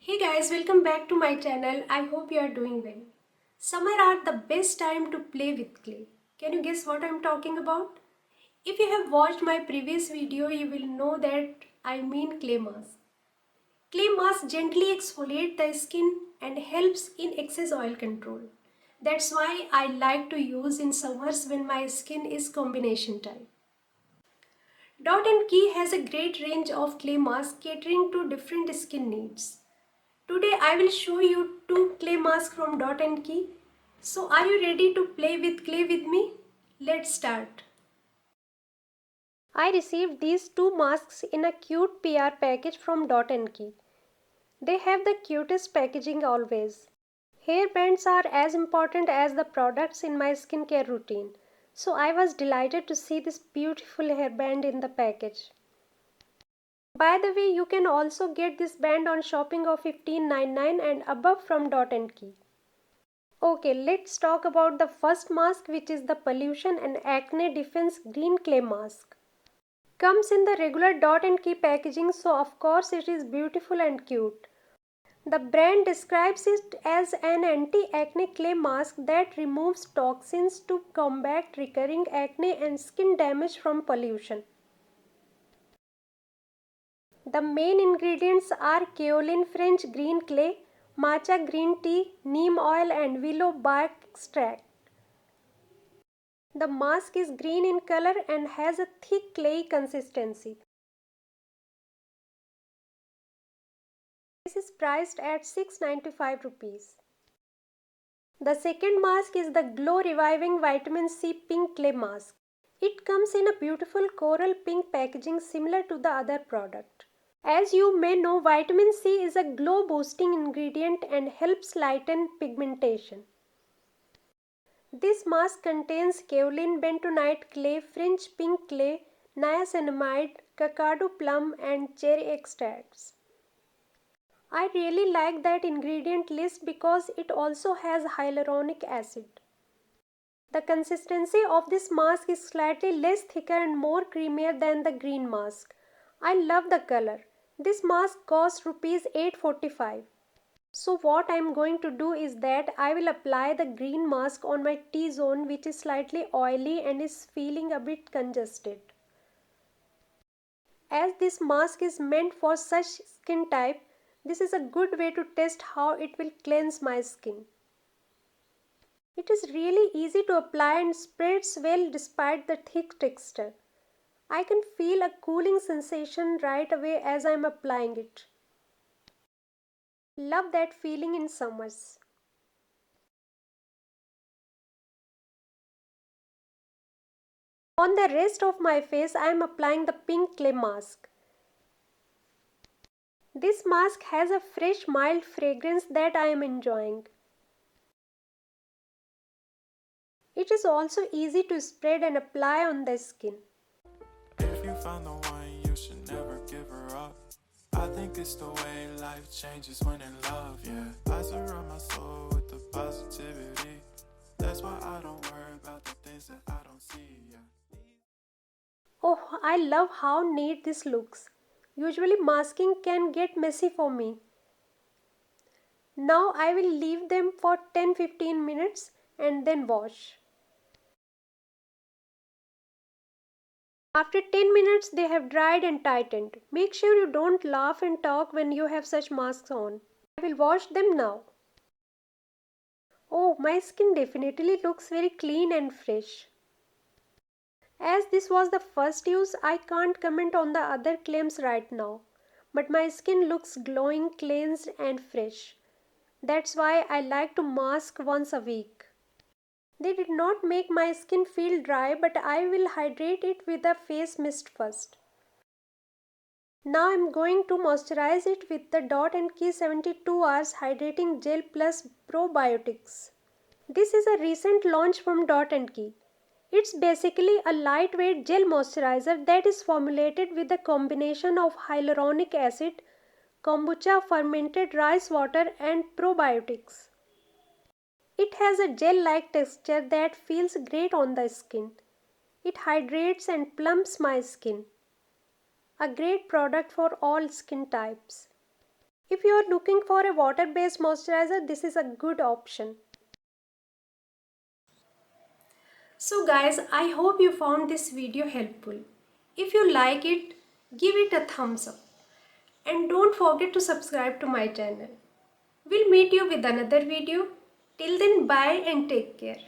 Hey guys, welcome back to my channel. I hope you are doing well. Summer are the best time to play with clay. Can you guess what I'm talking about? If you have watched my previous video, you will know that I mean clay mask. Clay mask gently exfoliate the skin and helps in excess oil control. That's why I like to use in summers when my skin is combination type. Dot and Key has a great range of clay masks catering to different skin needs. Today I will show you two clay masks from Dot and Key. So are you ready to play with clay with me? Let's start. I received these two masks in a cute PR package from Dot and Key. They have the cutest packaging always. Hairbands are as important as the products in my skincare routine. So I was delighted to see this beautiful hairband in the package. By the way, you can also get this band on shopping of $15.99 and above from Dot and Key. Okay, let's talk about the first mask, which is the Pollution and Acne Defense Green Clay Mask. Comes in the regular Dot and Key packaging, so of course it is beautiful and cute. The brand describes it as an anti-acne clay mask that removes toxins to combat recurring acne and skin damage from pollution. The main ingredients are kaolin French green clay, matcha green tea, neem oil and willow bark extract. The mask is green in color and has a thick clayey consistency. This is priced at 695 rupees. The second mask is the Glow Reviving Vitamin C Pink Clay Mask. It comes in a beautiful coral pink packaging similar to the other product. As you may know, vitamin C is a glow boosting ingredient and helps lighten pigmentation. This mask contains kaolin bentonite clay, French pink clay, niacinamide, cacao plum and cherry extracts. I really like that ingredient list because it also has hyaluronic acid. The consistency of this mask is slightly less thicker and more creamier than the green mask. I love the color. This mask costs rupees 845. So what I am going to do is that I will apply the green mask on my T-zone, which is slightly oily and is feeling a bit congested. As this mask is meant for such skin type, this is a good way to test how it will cleanse my skin. It is really easy to apply and spreads well despite the thick texture. I can feel a cooling sensation right away as I am applying it. Love that feeling in summers. On the rest of my face, I am applying the pink clay mask. This mask has a fresh, mild fragrance that I am enjoying. It is also easy to spread and apply on the skin. If you found the one, you should never give her up. I think it's the way life changes when in love, yeah. I surround my soul with the positivity. That's why I don't worry about the things that I don't see, yeah. Oh, I love how neat this looks. Usually masking can get messy for me. Now I will leave them for 10-15 minutes and then wash. After 10 minutes they have dried and tightened. Make sure you don't laugh and talk when you have such masks on. I will wash them now. Oh, my skin definitely looks very clean and fresh. As this was the first use, I can't comment on the other claims right now. But my skin looks glowing, cleansed and fresh. That's why I like to mask once a week. They did not make my skin feel dry, but I will hydrate it with a face mist first. Now I am going to moisturize it with the Dot and Key 72 Hours Hydrating Gel Plus Probiotics. This is a recent launch from Dot and Key. It's basically a lightweight gel moisturizer that is formulated with a combination of hyaluronic acid, kombucha, fermented rice water and probiotics. It has a gel-like texture that feels great on the skin. It hydrates and plumps my skin. A great product for all skin types. If you are looking for a water-based moisturizer, this is a good option. So guys, I hope you found this video helpful. If you like it, give it a thumbs up. And don't forget to subscribe to my channel. We'll meet you with another video. Till then, bye and take care.